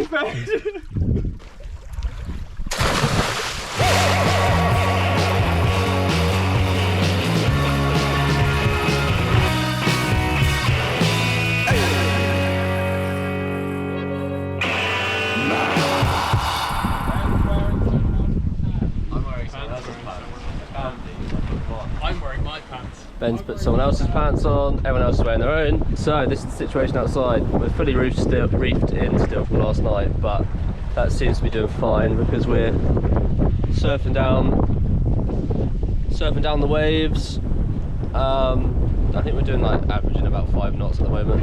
fed. I'm wearing my pants. Ben's put someone else's pants on, everyone else is wearing their own. So this is the situation outside. We're fully reefed in still from last night, but that seems to be doing fine because we're surfing down the waves. I think we're doing like averaging about 5 knots at the moment,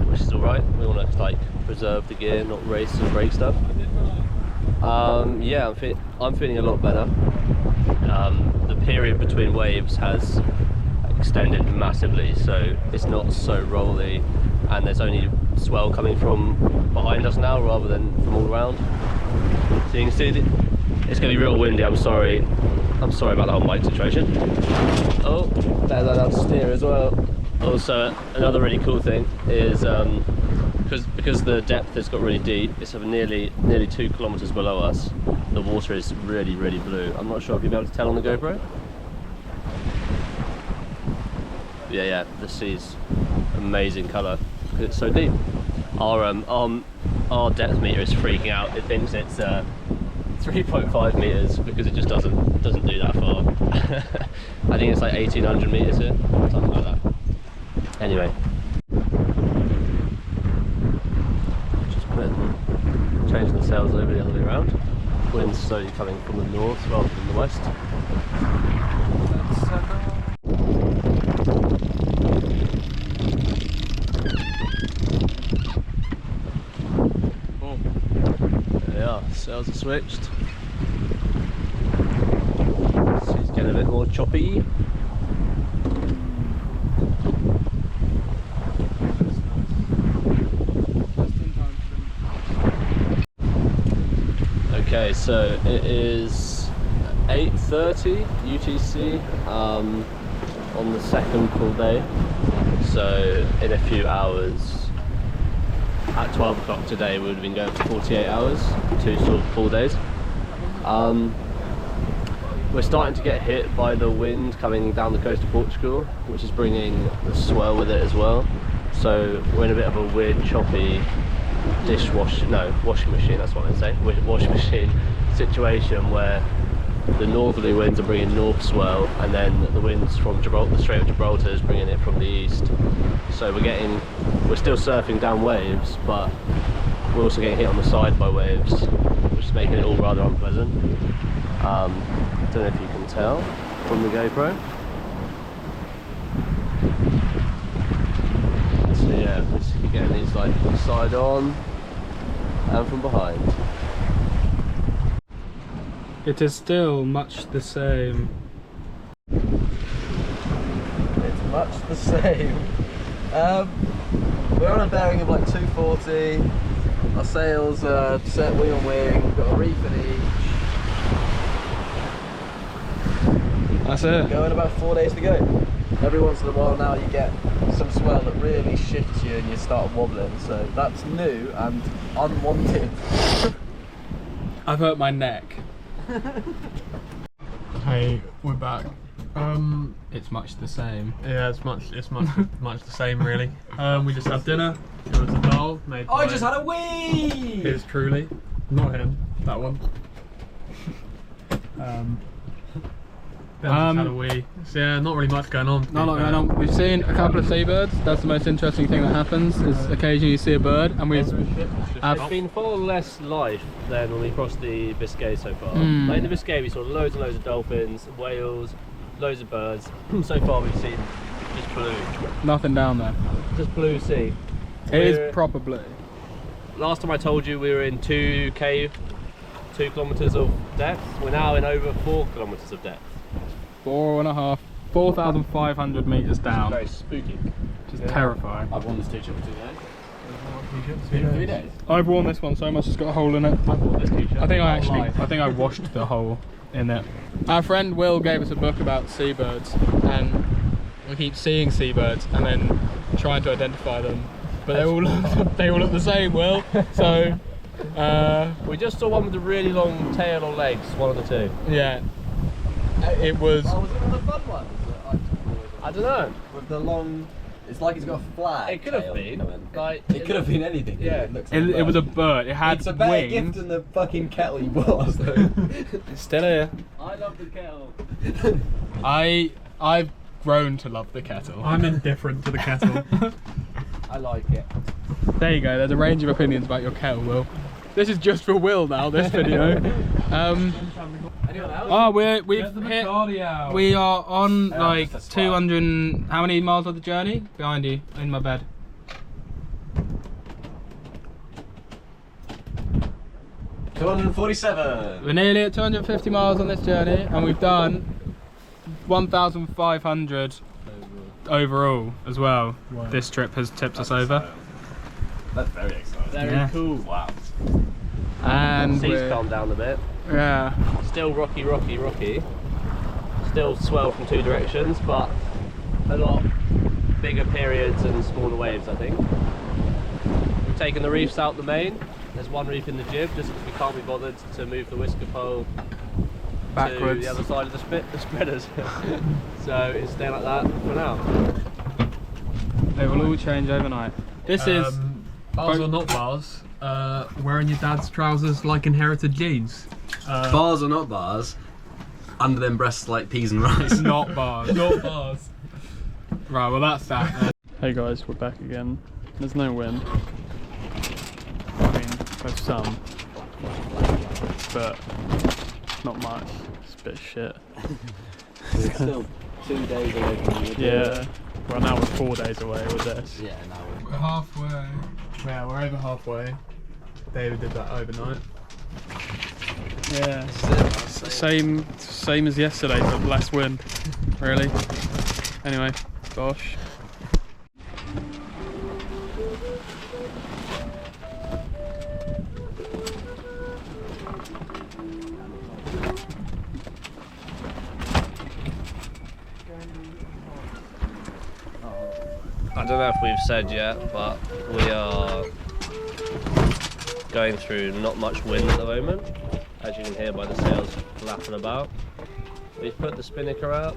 which is alright. We want to like preserve the gear, not race and break stuff. Yeah, I'm feeling a lot better. The period between waves has extended massively, so it's not so rolly, and there's only swell coming from behind us now rather than from all around. So you can see it's going to be real windy. I'm sorry about the whole mic situation. Oh, better learn how to steer as well. Also, another really cool thing is because the depth has got really deep, it's nearly 2 kilometers below us. The water is really blue. I'm not sure if you'll be able to tell on the GoPro. Yeah, the sea's amazing colour because it's so deep. Our depth meter is freaking out. It thinks it's 3.5 meters because it just doesn't do that far. I think it's like 1800 meters here, something like that. Anyway, just changing the sails over the other way around. Wind's slowly coming from the north rather than the west. There they are, sails are switched. She's getting a bit more choppy. Okay, so it is 8:30 UTC on the second full day. So in a few hours, at 12 o'clock today, we would have been going for 48 hours, 2 sort of full days. We're starting to get hit by the wind coming down the coast of Portugal, which is bringing the swell with it as well. So we're in a bit of a weird, choppy washing machine, that's what I'm saying, washing machine situation where the northerly winds are bringing north swell, and then the winds from the Strait of Gibraltar is bringing it from the east. So we're still surfing down waves, but we're also getting hit on the side by waves, which is making it all rather unpleasant. Don't know if you can tell from the GoPro. So yeah, just keep getting these like side on and from behind. It is still much the same. It's much the same. We're on a bearing of like 240. Our sails are set wing on wing. We've got a reef in each. That's it. Going about 4 days to go. Every once in a while now you get some swell that really shifts you and you start wobbling. So that's new and unwanted. I've hurt my neck. Hey, we're back. It's much the same. Yeah, it's much the same really. We just had dinner. It was a dal made by I just had a wee! his truly, not him, that one. Ben just had a wee. So yeah, not really much going on. Not a lot going on. We've seen a couple of seabirds. That's the most interesting thing that happens, is occasionally you see a bird, and we've It's been far less life than when we crossed the Biscay so far. Like in the Biscay we saw loads and loads of dolphins, whales, loads of birds. So far we've seen just blue. nothing down there. Just blue sea. It is proper blue. Last time I told you we were in 2 kilometres of depth. We're now in over 4 kilometres of depth. 4,500 meters down. Very spooky. Just terrifying. I've worn this t-shirt for 2 days. 3 days. I've worn this one so much it's got a hole in it. I've worn this t-shirt. I think I washed the hole in it. Our friend Will gave us a book about seabirds, and we keep seeing seabirds and then trying to identify them, but they all look the same, Will. So We just saw one with a really long tail or legs, one of the two. Yeah. It was. Oh, was it one of the fun ones? I don't know. With the long. It's like it's got a flag. It could have tail been. coming. Like, It could have been anything. Yeah. It looks like It was a bird. It had It's a better wings. gift than the fucking kettle you bought us, though. It's still here. I love the kettle. I've grown to love the kettle. I'm indifferent to the kettle. I like it. There you go. There's a range of opinions about your kettle, Will. This is just for Will now. This video. Anyone else? Oh, we are on like that's 200. How many miles of the journey? Behind you, in my bed. 247. We're nearly at 250 miles on this journey, and we've done 1,500 overall as well. Wow. This trip has tipped us over. That's very exciting. Very Yeah. cool. Wow. And Sea's we're- calmed down a bit. yeah. Still rocky. Still swell from two directions, but a lot bigger periods and smaller waves, I think. We've taken the reefs out the main. There's one reef in the jib, just because we can't be bothered to move the whisker pole Backwards. to the other side of the spreaders. So it's staying like that for now. They will all change overnight. This is. Bars or not bars, wearing your dad's trousers like inherited genes. Bars or not bars, under them breasts like peas and rice. Not bars. Not bars. Right, well that's that. Hey guys, we're back again. There's no wind. I mean, there's some, but not much. It's a bit of shit. It's still 2 days away from you. Yeah. Well, now we're 4 days away with this. Yeah, now We're halfway. Yeah, we're over halfway. David did that overnight. Yeah. Same as yesterday, but less wind. Really. Anyway, gosh. I don't know if we've said yet, but we are going through not much wind at the moment, as you can hear by the sails flapping about. We've put the spinnaker out.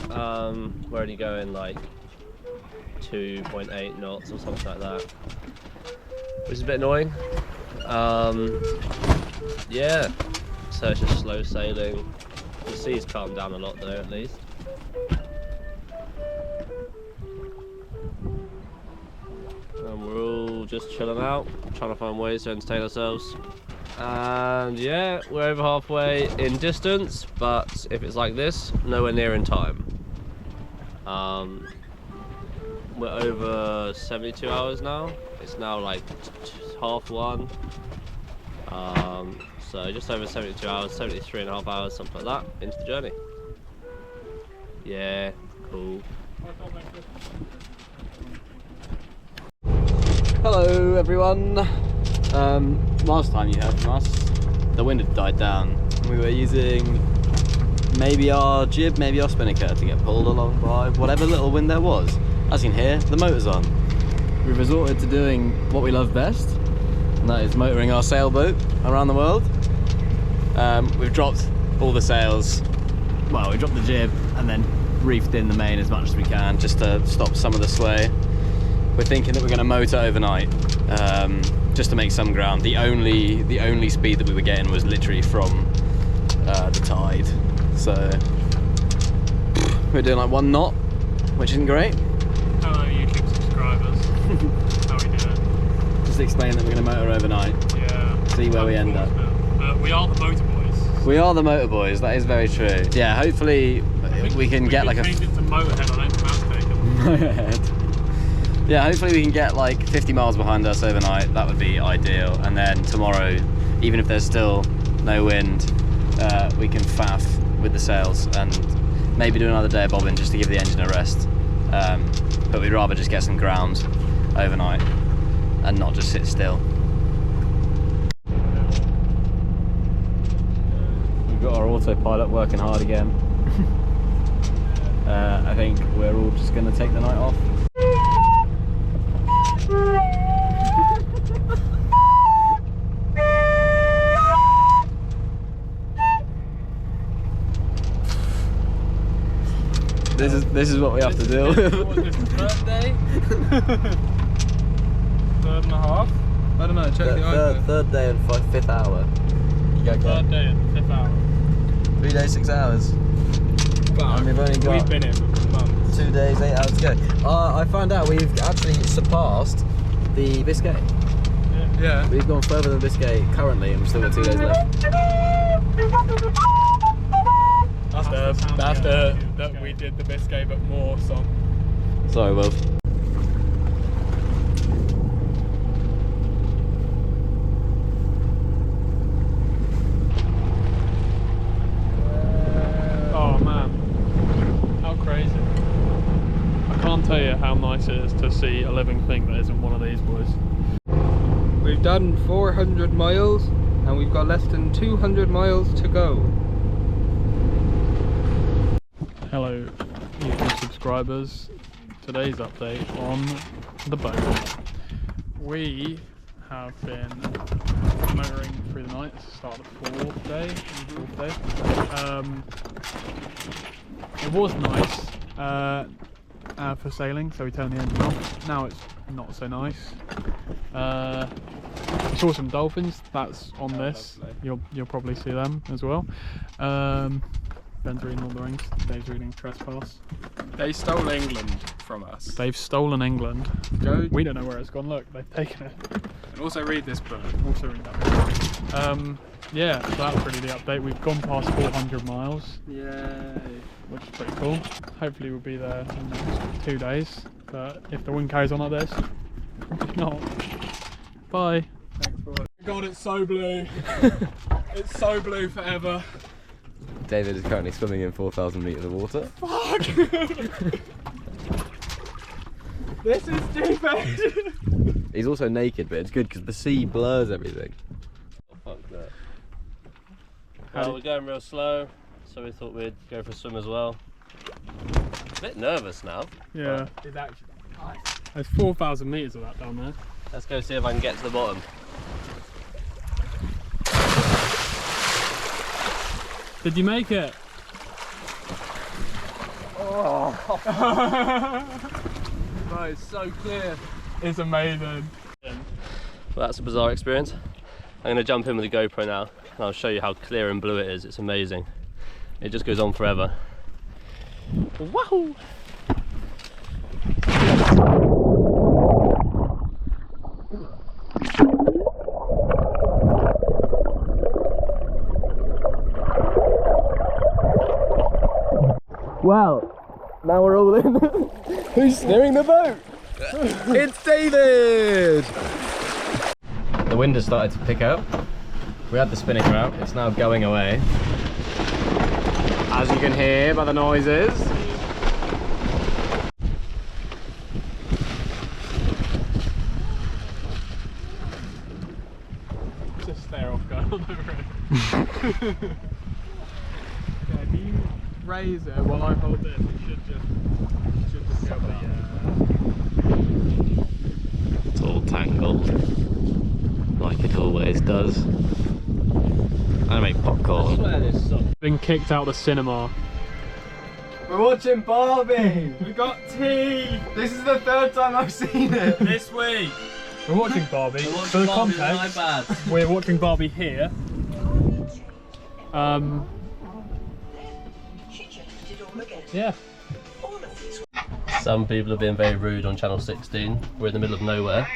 We're only going like 2.8 knots or something like that, which is a bit annoying. Yeah, so it's just slow sailing. The sea's calmed down a lot though, at least. And we're all just chilling out, trying to find ways to entertain ourselves. And yeah, we're over halfway in distance, but if it's like this, nowhere near in time. We're over 72 hours now. It's now like 1:30. So just over 72 hours, 73 and a half hours, something like that, into the journey. Yeah, cool. Hello everyone. Last time you heard from us, the wind had died down. We were using maybe our jib, maybe our spinnaker to get pulled along by whatever little wind there was. As you can hear, the motor's on. We've resorted to doing what we love best, and that is motoring our sailboat around the world. We've dropped all the sails. Well, we dropped the jib and then reefed in the main as much as we can just to stop some of the sway. We're thinking that we're going to motor overnight, just to make some ground. The only speed that we were getting was literally from the tide. So we're doing like 1 knot, which isn't great. Hello YouTube subscribers. How we doing? Just explain that we're going to motor overnight. Yeah. See where we end up. We are the motor boys. We are the motor boys. That is very true. Yeah, hopefully we can get like a changed it to Motorhead on Mountain. Motorhead. Yeah, hopefully we can get like 50 miles behind us overnight. That would be ideal. And then tomorrow, even if there's still no wind, we can faff with the sails and maybe do another day of bobbing just to give the engine a rest. But we'd rather just get some ground overnight and not just sit still. We've got our autopilot working hard again. I think we're all just going to take the night off. This is what we have to deal with. What was this, the third day? Third and a half? I don't know, check the iPhone. Third day and fifth hour. You go Third day and fifth hour. 3 days, 6 hours. And we've only got been in months. 2 days, 8 hours to go. I found out we've actually surpassed the Biscay. Yeah. We've gone further than Biscay currently, and we've still got 2 days left. That's that we did the Biscay but more song. Sorry, Will. Oh man, how crazy. I can't tell you how nice it is to see a living thing that isn't one of these boys. We've done 400 miles and we've got less than 200 miles to go. Hello YouTube subscribers, today's update on the boat. We have been motoring through the night. It's the start of the fourth day. It was nice for sailing, so we turned the engine off. Now it's not so nice. We saw some dolphins. That's on this. You'll probably see them as well. Ben's reading all the rings. Dave's reading Trespass. They stole England from us. They've stolen England. Go. We don't know where it's gone. Look, they've taken it. And also read this book. Also read that. Yeah, so that's really the update. We've gone past 400 miles. Yay. Which is pretty cool. Hopefully we'll be there in the next 2 days. But if the wind carries on like this, probably not. Bye. Thanks for watching. God, it's so blue. It's so blue forever. David is currently swimming in 4,000 metres of water. Fuck! This is stupid! He's also naked, but it's good because the sea blurs everything. Oh, fuck that. Well, we're going real slow, so we thought we'd go for a swim as well. A bit nervous now. Yeah. It's actually nice. There's 4,000 metres of that down there. Let's go see if I can get to the bottom. Did you make it? Oh. Bro, it's so clear. It's amazing. Well, that's a bizarre experience. I'm going to jump in with the GoPro now and I'll show you how clear and blue it is. It's amazing. It just goes on forever. Wahoo! Well, now we're all in. Who's steering the boat? It's David! The wind has started to pick up. We had the spinnaker out, it's now going away. As you can hear by the noises. Just stare off going on the road. Yeah, if you raise it while I hold this, it should just go up. It's all tangled, like it always does. I make popcorn. Been kicked out of the cinema. We're watching Barbie! We got tea! This is the 3rd time I've seen it! This week! We're watching Barbie. For the context, we're watching Barbie here. Yeah. Some people have been very rude on channel 16. We're in the middle of nowhere.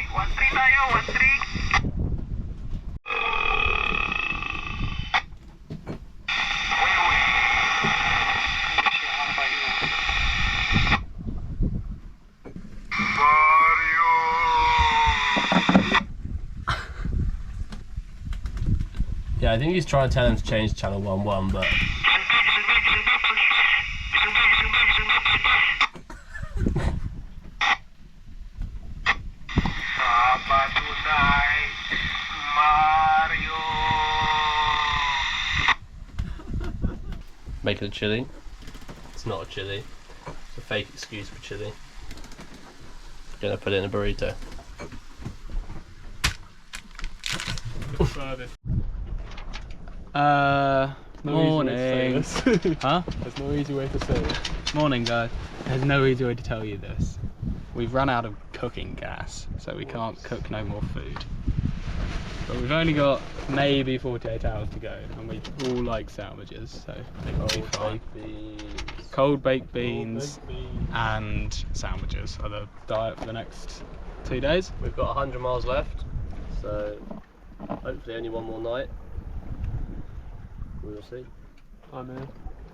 Yeah, I think he's trying to tell him to change channel 11, but making a chili. It's not a chili. It's a fake excuse for chili. Gonna put it in a burrito. Morning. Huh? There's no easy way to say it. Morning, guys. There's no easy way to tell you this. We've run out of cooking gas, so we can't cook no more food. But we've only got maybe 48 hours to go, and we all like sandwiches, so it'll be fine. Cold baked beans and sandwiches are the diet for the next 2 days. We've got 100 miles left, so hopefully only one more night. We will see. I'm here.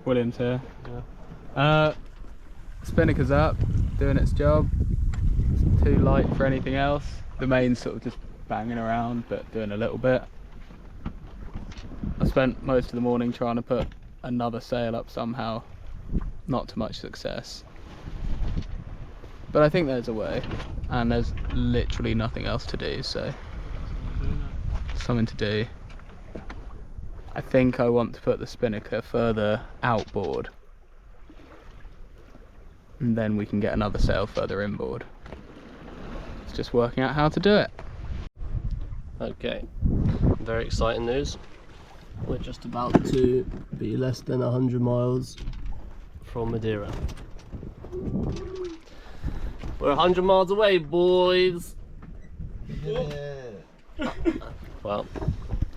William's here. Yeah. Spinnaker's up, doing its job. It's too light for anything else. The main's sort of just banging around, but doing a little bit. I spent most of the morning trying to put another sail up somehow. Not to much success. But I think there's a way, and there's literally nothing else to do, so something to do. I think I want to put the spinnaker further outboard, and then we can get another sail further inboard. It's just working out how to do it. Okay, very exciting news. We're just about to be less than 100 miles from Madeira. We're 100 miles away, boys! Yeah. Well,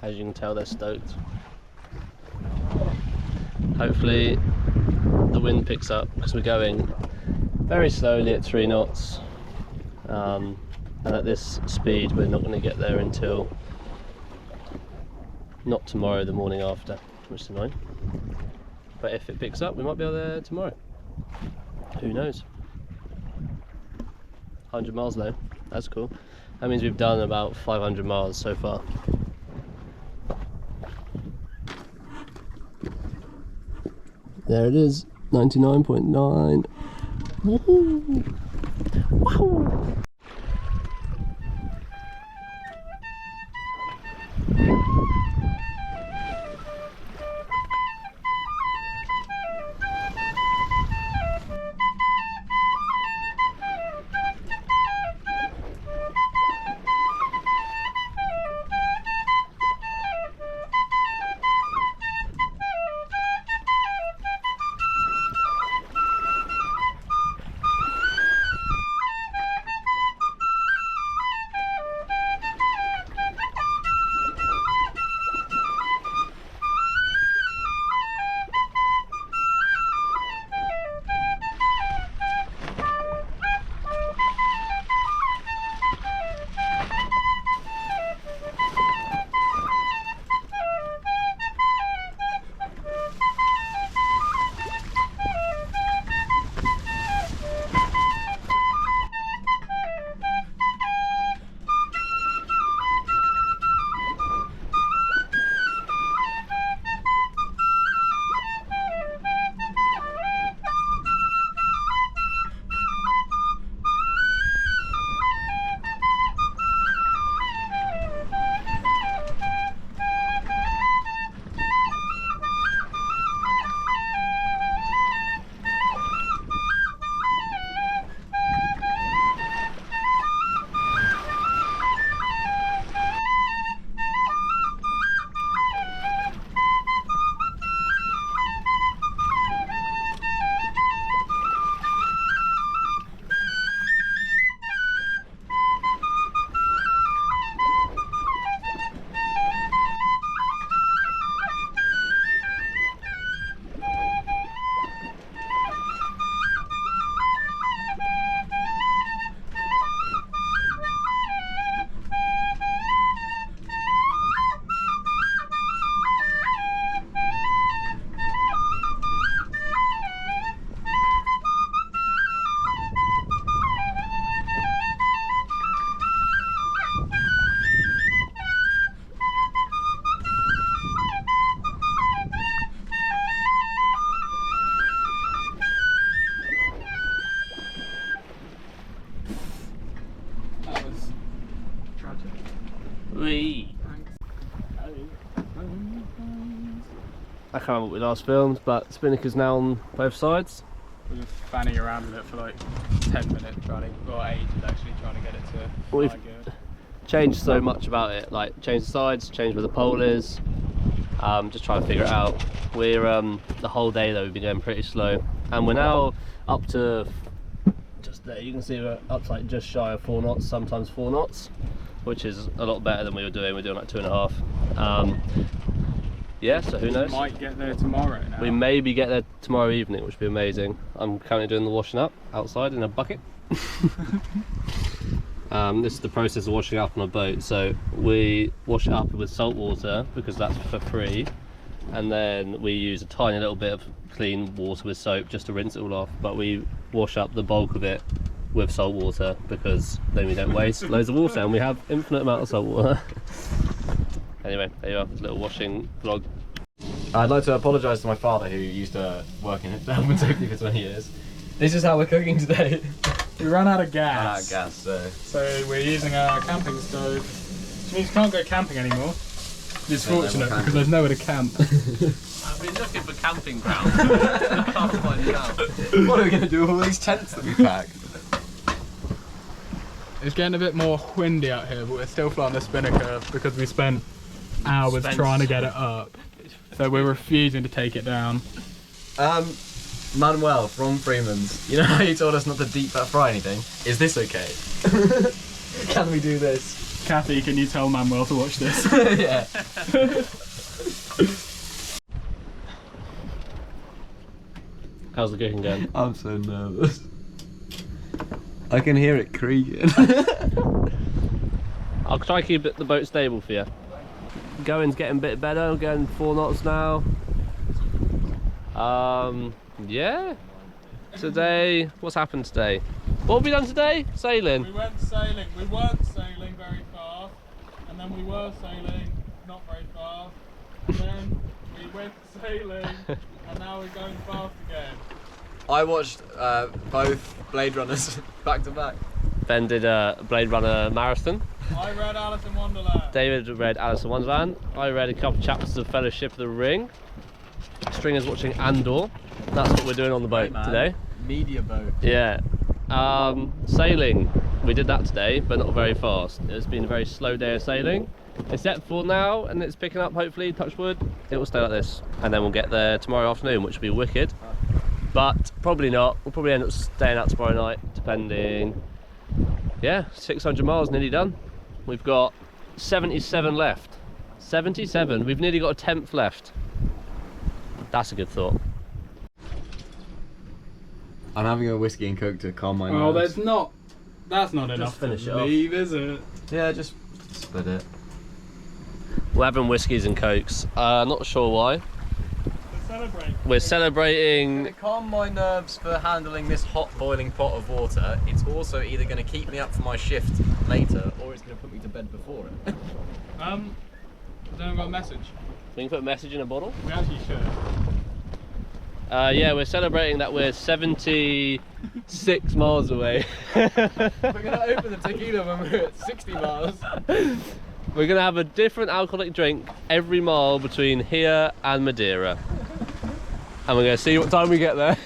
as you can tell, they're stoked. Hopefully the wind picks up, because we're going very slowly at 3 knots. And at this speed we're not going to get there until not tomorrow, the morning after, which is annoying. But if it picks up, we might be there tomorrow. Who knows? 100 miles though, that's cool. That means we've done about 500 miles so far. There it is, 99.9. Woohoo! Wow! I can't remember what we last filmed, but Spinnaker's now on both sides. We're just fanning around with it for like 10 minutes trying to, or ages actually, trying to get it to We've fly good. changed so much about it, like change the sides, change where the pole is, Just trying to figure it out. We're the whole day though we've been going pretty slow, and we're now up to just there. You can see we're up to like just shy of 4 knots, sometimes 4 knots, which is a lot better than we were doing. We're doing like 2.5. Yeah, so who knows? We might get there tomorrow now. We maybe get there tomorrow evening, which would be amazing. I'm currently doing the washing up outside in a bucket. This is the process of washing up on a boat. So we wash it up with salt water because that's for free, and then we use a tiny little bit of clean water with soap just to rinse it all off, but we wash up the bulk of it with salt water because then we don't waste loads of water, and we have infinite amount of salt water. Anyway, there you are, this little washing vlog. I'd like to apologise to my father, who used to work in health and safety for 20 years. This is how we're cooking today. We ran out of gas. Ran out of gas, so we're using our camping stove. Which means we can't go camping anymore. It's fortunate because there's nowhere to camp. I've been looking for camping grounds. I can't find it out. What are we going to do with all these tents that we packed? It's getting a bit more windy out here, but we're still flying the spinnaker because we spent hours trying to get it up. So we're refusing to take it down. Manuel from Freeman's, you know how you told us not to deep fry anything? Is this okay? Can we do this? Kathy, can you tell Manuel to watch this? Yeah. How's the cooking going? I'm so nervous. I can hear it creaking. I'll try to keep the boat stable for you. Going's getting a bit better. We're going 4 knots now. Yeah. Today, what's happened today? What have we done today? Sailing. We went sailing. We weren't sailing very fast, and then we were sailing not very fast. And then we went sailing, and now we're going fast again. I watched both Blade Runners back to back. Ben did a Blade Runner marathon. I read Alice in Wonderland. David read Alice in Wonderland. I read a couple chapters of Fellowship of the Ring. Stringer's watching Andor. That's what we're doing on the boat today. Media boat. Yeah. Sailing. We did that today, but not very fast. It's been a very slow day of sailing. Except for now, and it's picking up, hopefully, touch wood. It will stay like this. And then we'll get there tomorrow afternoon, which will be wicked. But probably not. We'll probably end up staying out tomorrow night, depending. Yeah, 600 miles nearly done. We've got 77 left. 77. We've nearly got a 10th left. That's a good thought. I'm having a whiskey and coke to calm my nerves. Well, that's not enough finish it to off. leave, is it? Yeah, just split it. We're having whiskies and cokes. Not sure why. We're celebrating. To calm my nerves for handling this hot boiling pot of water, it's also either going to keep me up for my shift later, or it's going to put me to bed before it. I don't got a message. We can put a message in a bottle. We actually should. Yeah, we're celebrating that we're 76 miles away. We're going to open the tequila when we're at 60 miles. We're going to have a different alcoholic drink every mile between here and Madeira. And we're going to see what time we get there.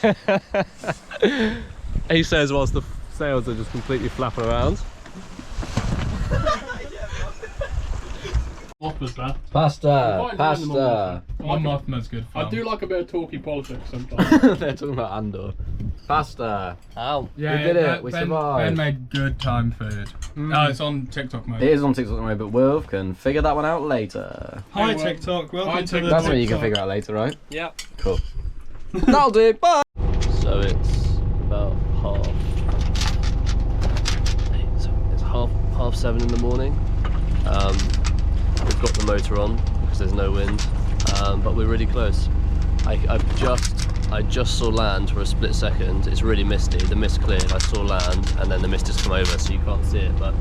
He says whilst the sails are just completely flapping around. What was that? Pasta! Pasta! Oh, Mothman's good fun. I do like a bit of talky politics sometimes. They're talking about Andor. Pasta! Ow. Yeah, We did it, we survived. Ben made good time food. Oh, it's on TikTok mode. It is on TikTok anyway, but Will can figure that one out later. Hi, Hi TikTok, welcome Hi, to the TikTok. That's what you can figure out later, right? Yeah. Cool. That'll do, bye! So it's about it's half 7 in the morning. We've got the motor on because there's no wind, but we're really close. I just saw land for a split second. It's really misty. The mist cleared. I saw land, and then the mist has come over, so you can't see it. But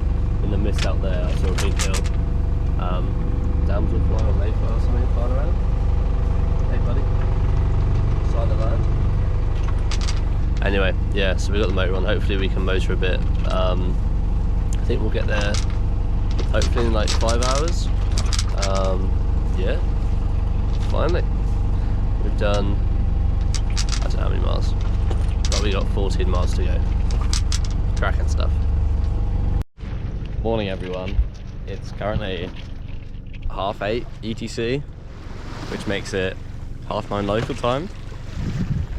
in the mist out there, I saw a big hill. Damsel fly or mayfly or something flying around. Hey, buddy. Side of land. Anyway, yeah. So we got the motor on. Hopefully, we can motor a bit. I think we'll get there. Hopefully in like 5 hours. Yeah, finally. We've done, I don't know how many miles, but we got 14 miles to go. Cracking stuff. Morning everyone. It's currently 8:30 ETC. which makes it 9:30 local time.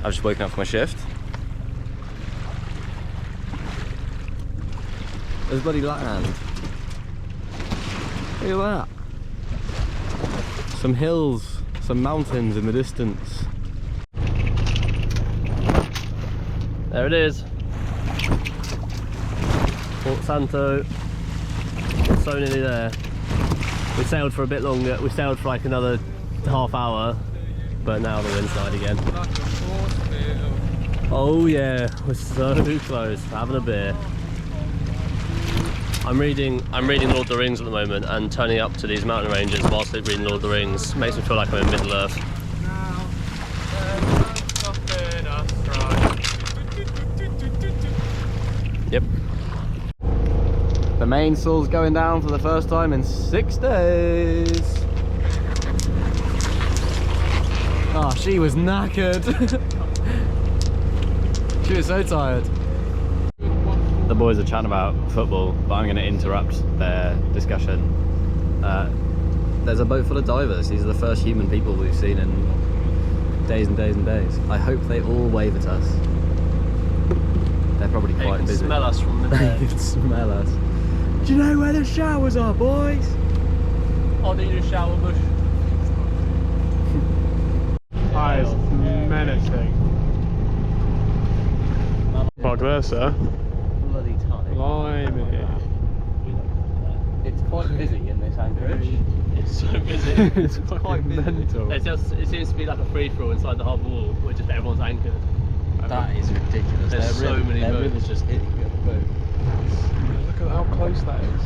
I've just woken up for my shift. There's bloody land. Look at that. Some hills, some mountains in the distance. There it is. Porto Santo. So nearly there. We sailed for a bit longer. We sailed for like another half hour, but now the wind's died again. Oh yeah, we're so close. Having a beer. I'm reading Lord of the Rings at the moment, and turning up to these mountain ranges whilst reading Lord of the Rings makes me feel like I'm in Middle Earth. Yep. The mainsail's going down for the first time in 6 days. Oh, she was knackered. She was so tired. The boys are chatting about football, but I'm going to interrupt their discussion. There's a boat full of divers. These are the first human people we've seen in days and days and days. I hope they all wave at us. They're probably quite busy. Smell us from the They can smell us. Do you know where the showers are, boys? I need a shower bush. That is menacing. Park there, sir. Bloody tight. Blimey. It's quite busy in this anchorage. It's so busy. It's quite mental. It seems to be like a free for all inside the harbour wall, where just everyone's anchored. That is ridiculous. There's so many their boats. river's just hitting the other boat. Look at how close that is.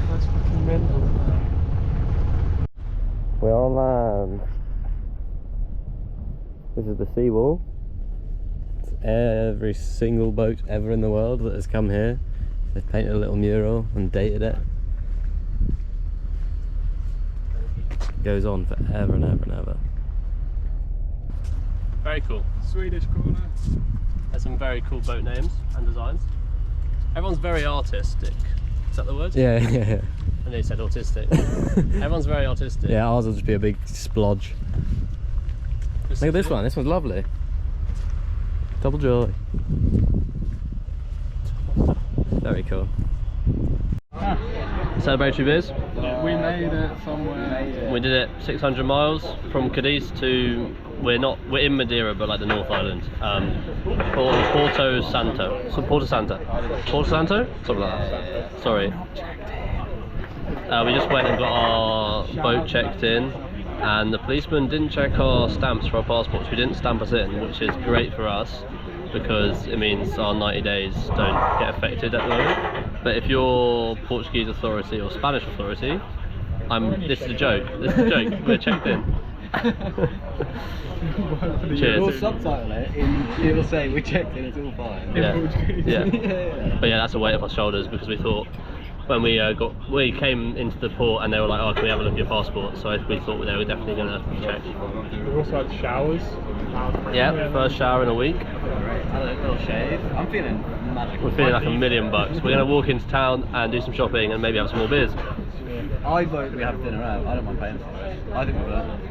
That's fucking mental. We're on land. This is the seawall. It's every single boat ever in the world that has come here. They've painted a little mural and dated it. It goes on forever and ever and ever. Very cool. Swedish corner. There's some very cool boat names and designs. Everyone's very artistic. Is that the word? Yeah, yeah, I know you said autistic. Everyone's very artistic. yeah. Ours will just be a big splodge. Look at this one. This one's lovely. Double joy. Very cool. Celebratory beers. We made it somewhere. We did it 600 miles from Cadiz to, we're in Madeira, but like the North Island. Porto Santo. So Porto Santo? Something like that. Sorry. We just went and got our boat checked in, and the policeman didn't check our stamps for our passports. We didn't stamp us in, which is great for us because it means our 90 days don't get affected at the moment. But if you're Portuguese authority or Spanish authority, this is a joke. This is a joke. We're checked in. Cheers. We'll subtitle it. It'll say we checked in. It's all fine. Yeah. Yeah. But yeah, that's a weight off our shoulders because we thought when we came into the port and they were like, oh, can we have a look at your passport? So we thought they were definitely going to check. We also had showers. Yeah, first shower in a week. A little shave. I'm feeling mad. We're feeling like $1 million. We're going to walk into town and do some shopping and maybe have some more beers. I vote we have dinner out. I don't mind paying for it. I think we've earned it.